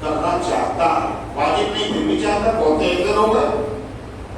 کرنا چاہتا ہے، واجب نہیں پھر بھی چاہتا. بہت سے ایسے لوگ ہیں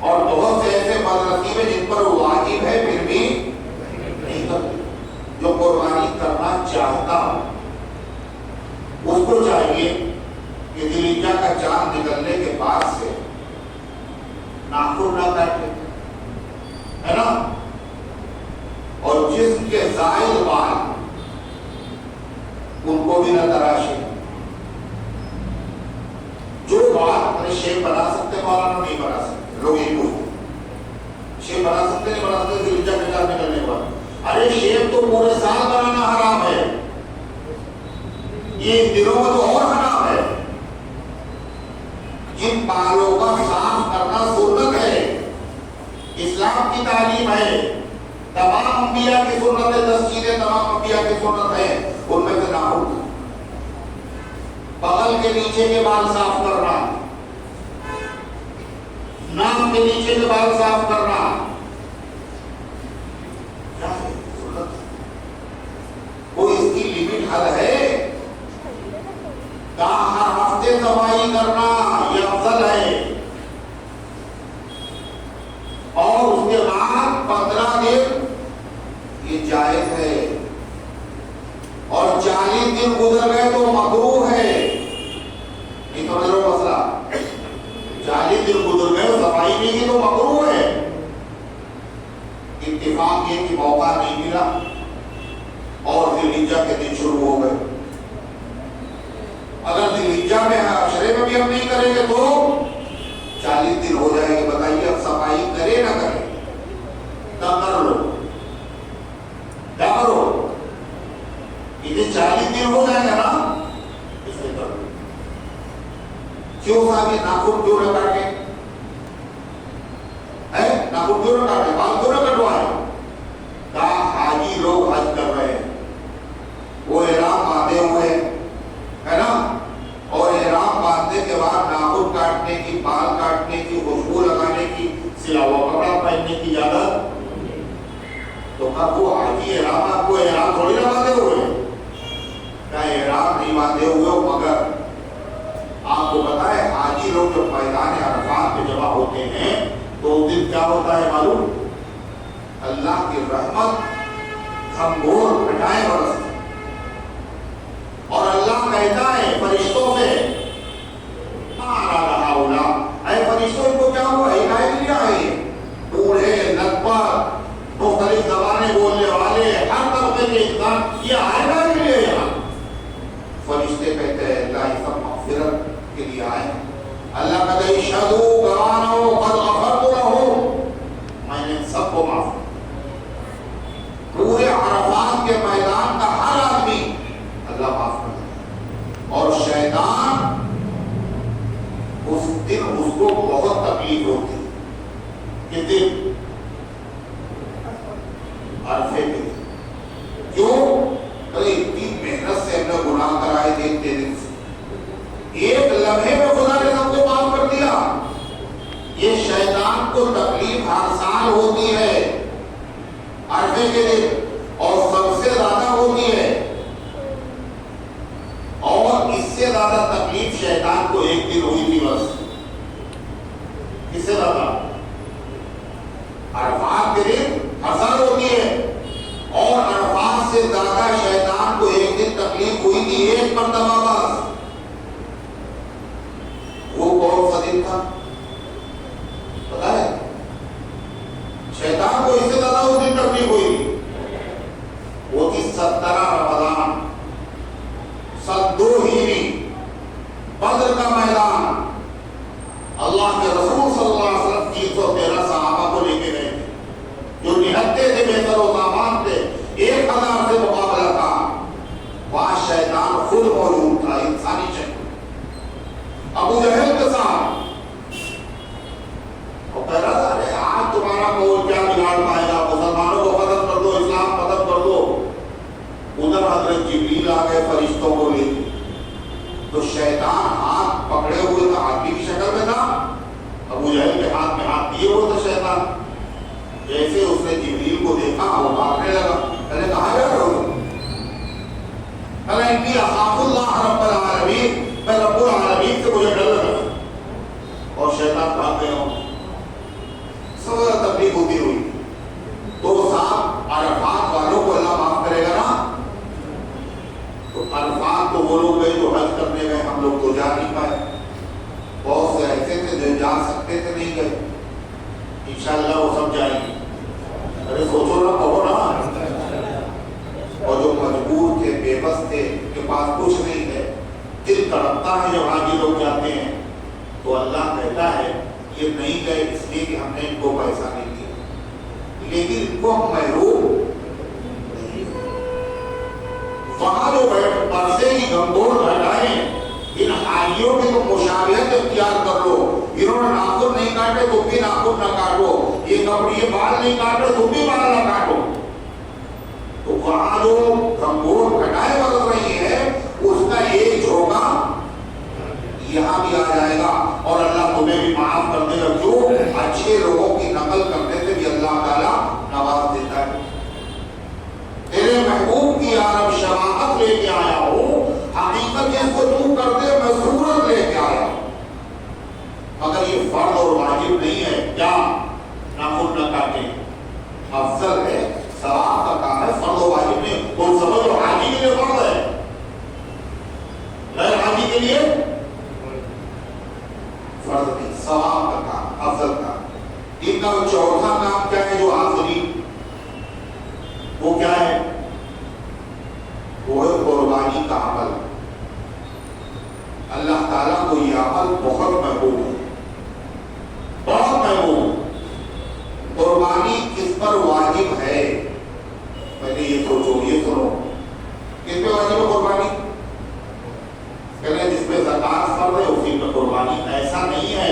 اور بہت سے ایسے بدنصیب ہیں جن پر واجب ہے پھر بھی نہیں کرتے. جو قربانی کرنا چاہتا اس کو چاہیے کہ ذی الحجہ کا چاند نکلنے کے بعد سے ناخن نہ کاٹے، ہے نا، اور جسم کے زائد بال ان کو بھی نہ تراشے. جو بات شیپ بنا سکتے مولانا نہیں بنا سکتے، لوگ یہی پوچھتے شیپ بنا سکتے نہیں بنا سکتے ذی الحجہ کے چاند نکلنے کے بعد. ارے شیپ تو پورے سال بنانا حرام ہے، یہ دنوں میں تو اور حرام ہے. جن بالوں کا صاف کرنا سنت ہے، اسلام کی تعلیم ہے. تمام انبیاء کی سنت ہے، 10 چیزیں تمام انبیاء کی سنت ہے، ان میں سے ناخن، بغل کے نیچے کے بال صاف کرنا، ناک کے نیچے کے بال صاف کرنا. کوئی اس کی لمٹ حد ہے؟ کہاں ہر ہفتے صفائی کرنا یہ افضل ہے، اور اس کے بعد 15 دن یہ جائز ہے، اور 40 دن گزر گئے تو مکروہ ہے. نہیں سمجھ رہے ہو مسئلہ؟ 40 دن گزر گئے صفائی نہیں کی تو مکروہ ہے. اتفاق یہ کہ موقع نہیں ملا اور ذی الحجہ کے دن شروع ہو گئے. اگر ذی الحجہ میں عشرے میں بھی ہم نہیں کریں گے تو 40 دن ہو جائے گے. بتائیے اب صفائی کرے نہ کرے؟ نہ کر لو، کیا کرو؟ یہ 40 دن ہو جائے گا نا، اس میں کر لو. کیوں صاحب یہ ناخن کیوں نہ کاٹے؟ ناخن کیوں نہ کاٹے؟ بال کیوں نہ کٹوائے؟ کہا حاجی لوگ حج کر رہے ہیں، وہ احرام باندھے ہوئے ہے نا، اور احرام باندھنے کے بعد ناخن کاٹنے کی، بال کاٹنے کی، خوشبو لگانے کی، سلا ہوا کپڑا پہننے کی اجازت. تو اب وہ حاجی احرام، آپ کو احرام تھوڑی نہ باندھے ہوئے، کیا احرام نہیں باندھے ہوئے ہو؟ مگر آپ کو پتا ہے حاجی لوگ جب میدان عرفات میں جمع ہوتے ہیں تو اس دن کیا ہوتا ہے معلوم؟ اللہ کی رحمت ہم ہٹائے برستے، اور اللہ کہتا ہے فرشتوں سے مارا رہا اولا، اے فرشتوں ان کو کیا ہوا؟ ہدایت لیا ہے. بوڑھے، لگبگ، مختلف زبانیں بولنے والے، ہر طبقے کے انسان، یہ آئے گا کے لیے یہاں. فرشتے کہتے ہیں اللہ یہ سب مغفرت کے لیے آئے. اللہ کہتا ہے اشہدوا گواہ ہو قد غفرت لہم، میں نے سب کو معاف. پورے عرفات کے میدان کا ہر آدمی اللہ معاف کرتا ہے. اور شیطان اس دن اس کو بہت تکلیف ہوتی ہے. کس دن؟ عرفے کے دن. کیوں؟ اتنی محنت سے ہم نے گناہ کرائے تھے اتنے دن سے، ایک لمحے میں خدا نے سب کو معاف کر دیا. یہ شیطان کو تکلیف ہر سال ہوتی ہے عرفے کے دن، اور سب سے زیادہ ہوتی ہے، اور اس سے زیادہ تکلیف شیطان کو ایک دن ہوئی تھی بس. اس سے زیادہ عرفات کے دن ہر سال ہوتی ہے، اور عرفات سے زیادہ شیطان کو ایک دن تکلیف ہوئی تھی، ایک مرتبہ بس. وہ کون سا دن تھا پتا ہے؟ شیطان کو اس سے زیادہ اس دن تکلیف ہوئی تھی، وہ تھی 17 رمضان، 102 ہجری، بدر کا میدان. اللہ کے رسول صلی اللہ علیہ وسلم 313 صحابہ کو لے کے گئے تھے جو نہتے تھے، بہتر و سامان تھے، 1000 سے مقابلہ تھا. وہاں شیطان خود موجود تھا انسانی شکل، ابو جہل کے ساتھ. اور کہہ رہا تھا ارے آج تمہارا قول کیا بگاڑ پائے گا، مسلمانوں کو ختم کر دو، اسلام ختم کر دو. ادھر حضرت جبریل آ گئے فرشتوں کو لے کے، تو شیطان ہاتھ پکڑے ہوئے تھا، ہاتھی کی شکل میں تھا، ابو جہل کے ہاتھ میں ہاتھ دیے ہوئے تھا شیطان. جیسے اس نے جبریل کو دیکھا وہ بھاگنے لگا. میں نے کہا جا رہا ہوں، انی اخاف اللہ رب العالمین، میں رب العالمین وہ لوگ گئے جو حج کرنے گئے، ہم لوگ تو جا نہیں پائے، بہت سے ایسے تھے جو جا سکتے تھے نہیں گئے، انشاءاللہ وہ سب جائیں گے۔ ارے سوچو نا، کہو نا۔ اور جو مجبور تھے، بے بس تھے، ان کے پاس کچھ نہیں ہے، دل تڑپتا ہے جب حاجی لوگ جاتے ہیں، تو اللہ کہتا ہے یہ نہیں گئے اس لیے کہ ہم نے ان کو پیسہ نہیں دیا، لیکن ان کو ہم محروم نہیں۔ وہاں جو بیٹھ پرسے کی گھمبور ہٹائیں، ان حاجیوں کی تو مشابہت اختیار کر لو، انہوں نے ناخن نہیں کاٹے تم بھی ناخن نہ کاٹو، یہ کپڑے بال نہیں کاٹے تم بھی بال نہ کاٹو۔ تو وہاں جو گھمبور ہٹائیں بدل رہی ہے، اس کا ایک جھونکا یہاں بھی آ جائے گا، اور اللہ تمہیں بھی معاف کر دے گا۔ جو اچھے لوگوں کی نقل کرنے سے بھی اللہ تعالیٰ نواز دیتا ہے۔ تیرے محبوب کی عالم شفاعت لے کے آیا ہوں، حقیقت اس کو تو کر دے، میں صورت لے کے آیا ہوں، مگر یہ فرض اور واجب نہیں ہے۔ کیا ناخن نہ کاٹے افضل ہے، ثواب کا کام ہے، فرض و واجب نہیں۔ وہ سمجھو حاجی کے لیے فرض ہے، غیر حاجی کے لیے فرض نہیں، ثواب کا کام، افضل کام۔ ان کا چوتھا کام کیا ہے جو آخری، وہ کیا ہے؟ وہ ہے قربانی کا عمل۔ اللہ تعالیٰ کو یہ عمل بہت محبوب ہے، بہت محبوب۔ قربانی کس پر واجب ہے؟ پہلے یہ سوچو، یہ سنو، کس پہ واجب ہے قربانی؟ پہلے جس پہ زکوٰۃ فرض ہے اسی پہ قربانی، ایسا نہیں ہے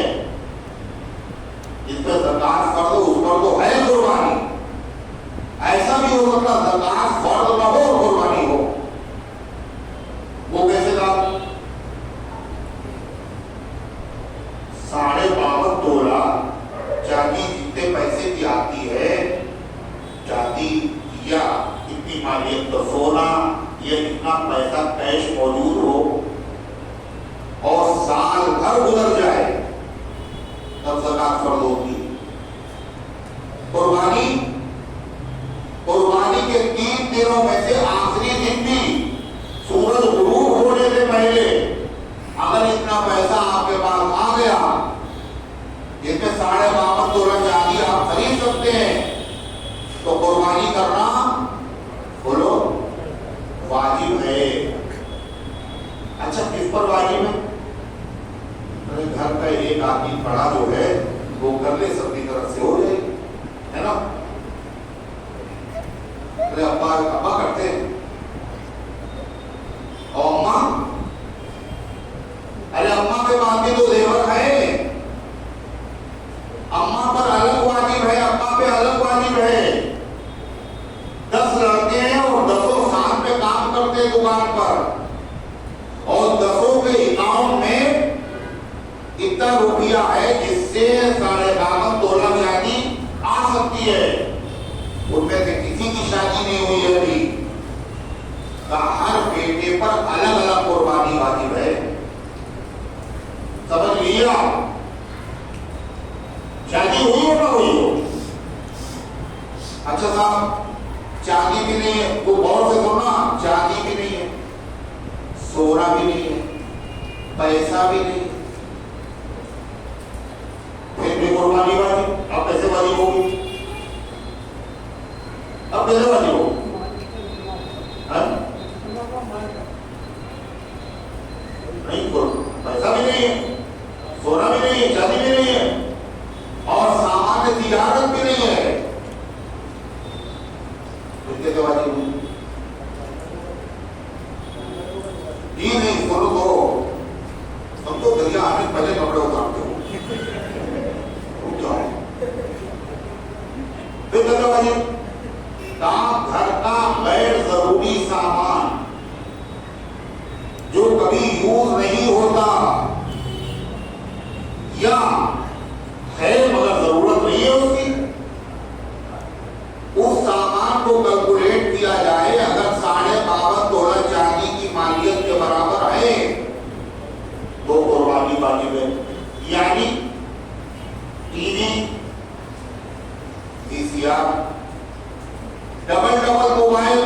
جس پہ زکوٰۃ فرض ہے اس پر تو ہے قربانی۔ ایسا بھی ہو سکتا زکوٰۃ فرض نہ ہو اور قربانی ہو، وہ کیسے تھا؟ 52.5 تولہ چاندی جتنے پیسے کی آتی ہے، چاندی یا اتنی مالیت کا سونا یا اتنا پیسہ کیش موجود ہو اور سال بھر گزر جائے تب زکوٰۃ فرض ہوتی ہے۔ قربانی کے 3 دنوں میں سے آخری دن بھی سورج غروب ہونے سے پہلے اگر اتنا پیسہ آپ کے پاس آ گیا جس میں 52.5 تولہ چاندی آپ خرید سکتے ہیں، تو قربانی کرنا بولو واجب ہے۔ اچھا کس پر واجب ہے؟ گھر کا ایک آدمی کھڑا جو ہے وہ کر لے، سب کی طرف سے ہو جائے، ہے نا؟ ارے ابا کرتے ہیں اور اماں، ارے اماں کے پاس بھی تو زیور ہے، اماں پر الگ واجب ہے، ابا پہ الگ واجب ہے۔ 10 لڑکے ہیں اور 10 ساتھ پہ کام کرتے ہیں دکان پر، اور 10 کے اکاؤنٹ میں اتنا روپیہ ہے جس سے 52.5 تولہ چاندی آ سکتی ہے۔ ان میں سے کسی کی شادی نہیں ہوئی ہے ابھی، ہر بیٹے پر الگ الگ قربانی واجب ہے۔ سمجھ لیا؟ شادی ہوئی ہو نہ ہوئی ہو؟ اچھا صاحب چاندی بھی نہیں ہے، وہ غور سے سننا، چاندی بھی نہیں ہے، سونا بھی نہیں ہے، پیسہ بھی نہیں ہے، پھر بھی قربانی واجب۔ اب کیسے واجب ہوگی؟ اب کیسے واجب ہوگی؟ نہیں، پیسہ بھی نہیں ہے، سونا بھی نہیں ہے، چاندی بھی نہیں ہے، اور سامان تجارت بھی نہیں ہے، پھر کیسے واجب ہوگی؟ جی نہیں، سنو تو تم تو دریا آنے پہلے کپڑے اتارتے ہو، پھر کیسے واجب؟ گھر کا غیر ضروری سامان جو کبھی یوز نہیں ہوتا یا ہے مگر ضرورت نہیں ہے اس کی، اس سامان کو کیلکولیٹ کیا جائے، اگر 52.5 تولہ چاندی کی مالیت کے برابر ہے تو قربانی واجب ہے۔ یعنی TV, VCR, double mobile,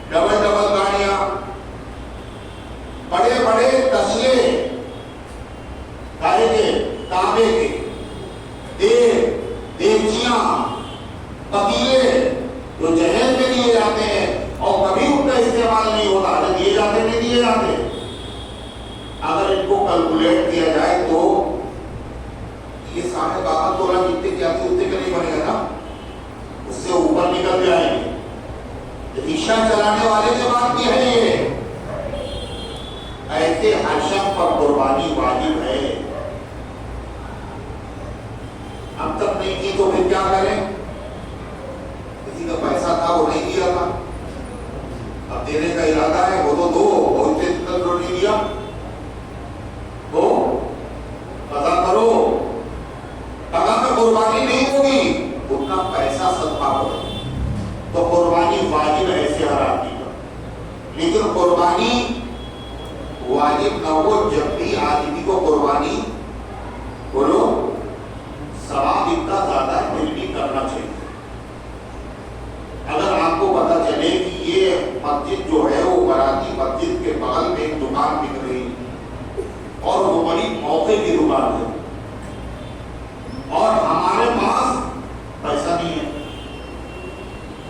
double گاڑیاں، لیے آتے. اگر ان کو کیلکولیٹ کیا جائے تو یہ 12.5 تولہ جتنے کیا تھے اتنے کا نہیں بنے گا نا, اس سے اوپر نکل جائیں گے. رکشہ چلانے والے کے بعد بھی ہے یہ. ایسے ہر شخص پر قربانی واجب ہے. اب تک نہیں کی تو پھر کیا کریں؟ کسی کا پیسہ تھا وہ نہیں دیا تھا, اب دینے کا ارادہ ہے وہ تو دو, بہت تک جو نہیں دیا تو پتا کرو. اگر میں قربانی نہیں ہوگی اتنا پیسہ صدقہ ہوگا تو قربانی واجب ہے ایسے ہر آدمی کا. لیکن قربانی واجب نہ ہو جب بھی آدمی کو قربانی بولو ثواب اتنا زیادہ ہے پھر بھی کرنا چاہیے. اگر آپ کو پتا چلے کہ یہ مسجد جو ہے وہ کراچی مسجد کے بغل میں ایک دکان بک رہی اور وہ بڑی موقع کی دکان ہے اور ہمارے پاس پیسہ نہیں ہے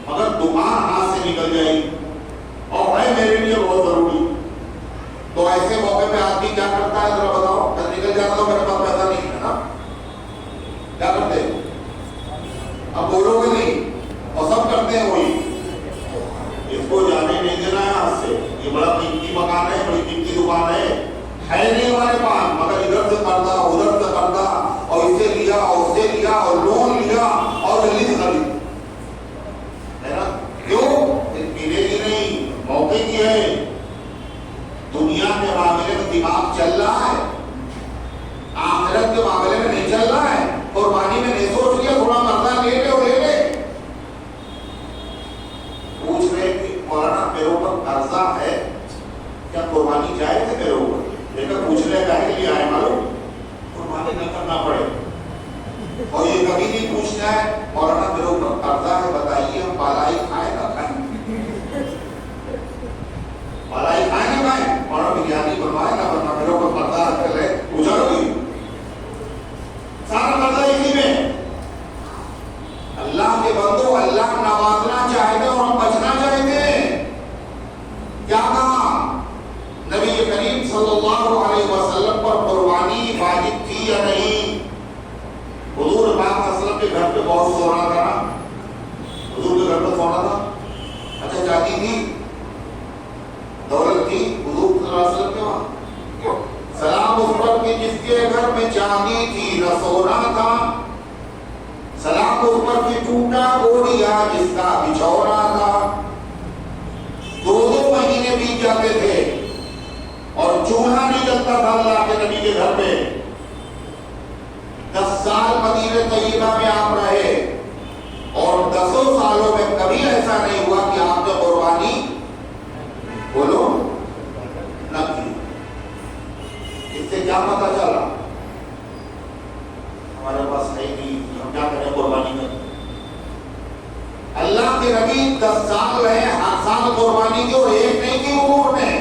مگر دکان ہاتھ سے نکل جائے گی اور ہے میرے لیے بہت ضروری, تو ایسے موقع پہ آدمی کیا کرتا ہے ذرا بتاؤ؟ جب نکل جاتا تو میرے پاس پیسہ نہیں ہے نا, کیا کرتے ہیں؟ اب بولو گے نہیں اور سب کرتے ہیں وہی. اس کو جانے نہیں دینا ہے ہاتھ سے, یہ بڑا قیمتی مکان ہے, بڑی قیمتی دکان ہے نہیں ہمارے پاس, مگر ادھر سے کرتا ادھر سے کرتا اور اسے لیا اور اسے لیا اور لون لیا اور جلدی سے خرید ہے نا. کیوں؟ ملے گی نہیں, موقع کی ہے. دنیا کے معاملے میں دماغ چل رہا ہے, آخرت کے معاملے میں نہیں چل رہا ہے. قربانی میں نہیں سوچ لیا تھوڑا قرضہ لے لے اور لے لے. پوچھ رہے کہ مولانا میرے اوپر قرضہ ہے کیا قربانی جائز ہے میرے اوپر؟ لیکن پوچھنے کا ہے کہ لیے آئے معلوم قربانی نہ کرنا پڑے. اور یہ کبھی نہیں پوچھنا ہے مولانا میرے اوپر قرضہ ہے بتائیے ہم بالائی کھائیں نہ کھائیں, بالائی کھائیں نہ کھائیں, مولانا بریانی بنوائے نہ بنوائے, میرے اوپر قرضہ کرے پوچھا ہوگی سارا قرضہ اسی میں. اللہ کے بندو اللہ نوازنا چاہتے ہیں اور ہم بچنا چاہتے ہیں. کیا کہا نبی کریم صلی اللہ علیہ وسلم پر قربانی واجب تھی یا نہیں؟ حضور پاک صلی اللہ علیہ وسلم کے گھر پہ بہت سونا تھا نا, حضور کے گھر پہ سونا تھا, اچھا جاتی تھی, دولت تھی حضور صلی اللہ علیہ وسلم کے وہاں. سلام اس پر کہ جس کے گھر میں چاندی تھی نہ سونا تھا, سلام اس پر کہ ٹوٹا گوڑیا جس کا بچھونا تھا. 2 مہینے بیت جاتے تھے اور چولہا نہیں جلتا تھا اللہ کے نبی کے گھر میں. 10 سال مدینہ طیبہ میں آپ رہے اور 10 سالوں میں کبھی ایسا نہیں ہوا کہ آپ نے قربانی بولو نہ کی. اس سے کیا پتا چلا؟ ہمارے پاس نہیں تھی, ہم کیا کریں قربانی میں. اللہ کے نبی 10 سال رہے, ہر سال قربانی کی, اور ایک نہیں کی عمر میں,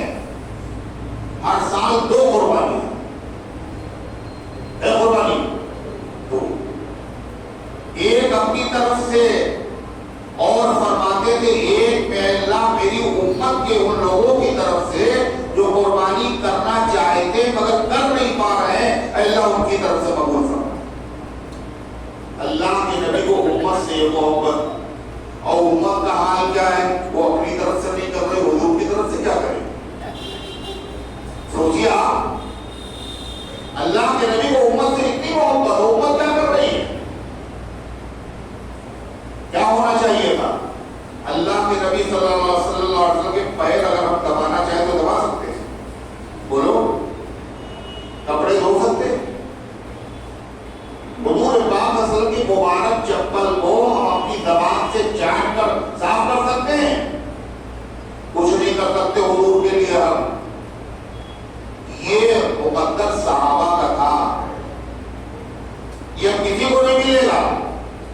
ہر سال 2 قربانی ہے. قربانی 2, ایک اپنی طرف سے اور فرماتے تھے ایک میں اللہ میری امت کے ان لوگوں کی طرف سے جو قربانی کرنا چاہتے مگر کر نہیں پا رہے ہیں, اللہ ان کی طرف سے قبول فرما. اللہ کے نبی کو امت سے محبت, اور امت کا حال کیا ہے؟ وہ اپنی طرف سے نہیں کر رہے, حضور کی طرف سے کیا کریں؟ سوچیے آپ, اللہ کے نبی کو امت سے اتنی محبت, امت کیا کر رہی ہے؟ کیا ہونا چاہیے تھا؟ اللہ کے نبی صلی اللہ علیہ وسلم کے پیر اگر ہم دبانا چاہیں تو دبا سکتے ہیں, بولو کپڑے دھو سکتے ہیں. حضور پاک صلی اللہ علیہ وسلم کی مبارک چپل کو ہم اپنی زبان سے چاٹ کر صاف کر سکتے ہیں؟ کچھ نہیں کر سکتے حضور کے لیے. ہم یہ مقدس صحابہ کا تھا, یہ کسی کو نہیں ملے گا.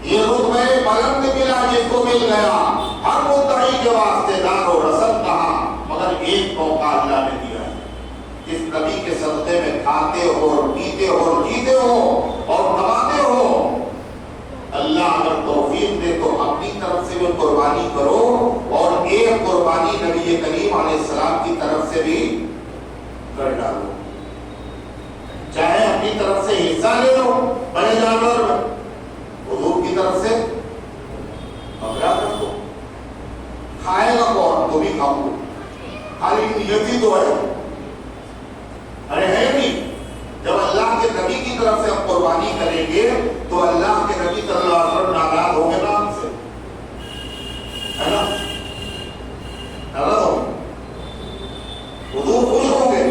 یہ رتبہ بلند ملا جس کو مل گیا, ہر مدعی کے واسطے دار و رسل کہا, مگر ایک موقع اللہ نے دیا ہے. جس نبی کے صدقے میں کھاتے ہو, پیتے ہو, جیتے ہو اور کماتے ہو, اللہ اگر توفیق دے تو اپنی طرف سے بھی قربانی کرو اور ایک یہ قربانی نبی کریم علیہ السلام کی طرف سے بھی کر ڈالو، چاہے اپنی طرف سے حصہ لے لو بڑے جانور میں، حضور کی طرف سے بکرا کر دو، کھائے گا کون؟ تو بھی کھاؤ، خالی نیت ہی تو ہے، ارے ہے نہیں۔ جب اللہ کے نبی کی طرف سے ہم قربانی کریں گے تو اللہ کے نبی صلی اللہ علیہ وسلم ناراض ہوں گے نا ہم سے، ہے نا؟ ناراض ہوں گے، حضور خوش ہوں گے،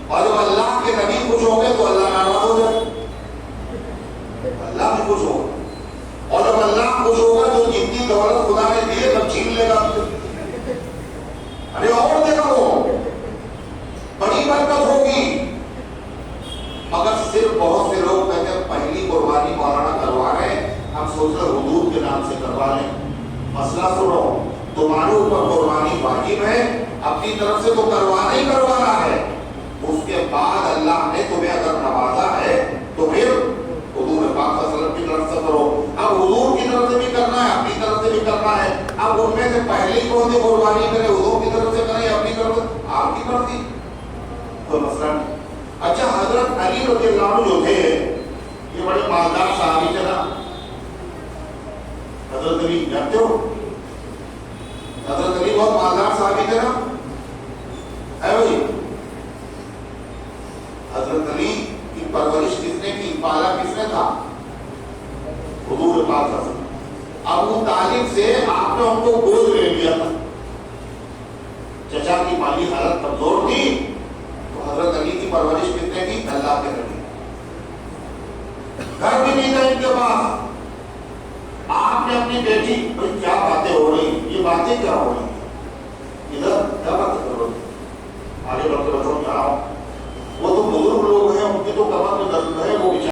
اور جب اللہ کے نبی خوش ہوں گے تو اللہ ناراض ہو جائے، اللہ بھی خوش ہوگا، اور جب اللہ خوش ہوگا تو جتنی دولت خدا نے دی ہے تب چھین لے گا، ارے اور دیکھو بڑی برکت ہوگی۔ مگر صرف بہت سے لوگ کہتے ہیں پہلی قربانی مولانا کروا رہے ہیں، ہم سوچ رہے حضور کے نام سے کروا لیں۔ مسئلہ سنو، تمہارے اوپر قربانی واجب ہے، اپنی طرف سے تو کروانا ہی کروانا ہے، اس کے بعد اللہ نے تمہیں اگر نوازا ہے تو پھر حضور پاک صلی اللہ علیہ وسلم کی طرف سے کرو۔ اب حضور کی طرف سے بھی کرنا ہے، اپنی طرف سے بھی کرنا ہے، اب ان میں سے پہلی کون سی قربانی کرے، حضور کی طرف سے کرے یا اپنی طرف سے؟ آپ کی مرضی، کوئی مسئلہ نہیں۔ اچھا، حضرت علی رضی اللہ عنہ جو تھے یہ بڑے مالدار صحابی تھے نا، حضرت علی جانتے ہو، حضرت علی بہت مالدار صحابی تھے نا، ہے بھائی؟ حضرت علی کی پرورش کس نے کی، پالا کس نے تھا؟ حضور پاک صلی اللہ علیہ وسلم۔ ابو طالب سے آپ نے ان کو گود لے لیا تھا، چچا کی مالی حالت کمزور تھی، حضرت علی کی پرورش کتنے کی؟ اللہ کے نبی، گھر بھی نہیں تھا ان کے پاس۔ آپ نے اپنی بیٹی، بھائی کیا باتیں ہو رہی، یہ باتیں کیا ہو رہی،